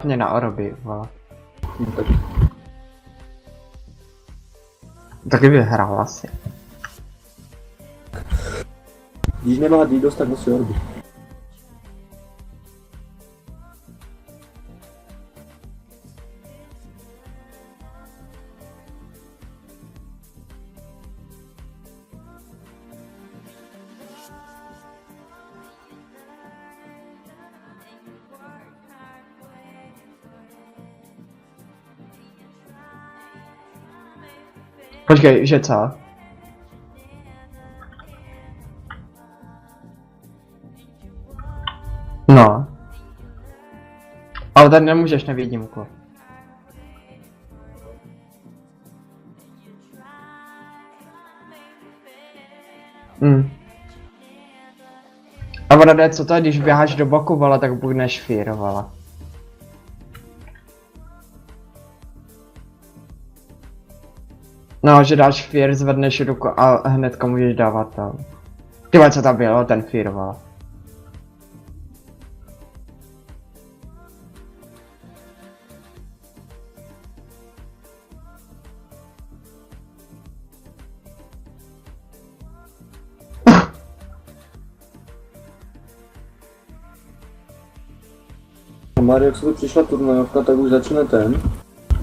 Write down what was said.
Mě na oroby, vole. No, tak Taky vyhrál asi. když nemá DDoS, tak musí orby. Počkej, že co? No. Ale tady nemůžeš na výjimku. A ona jde, co to je, když běháš do boku, vole, tak budeš fír, vole. No, že dáš fír, zvedneš ruku a hnedka můžeš dávat to. Ty vole, co tam bylo, ten fír, vole. A Mario, jak se tu přišla turnajovka, tak už začne ten.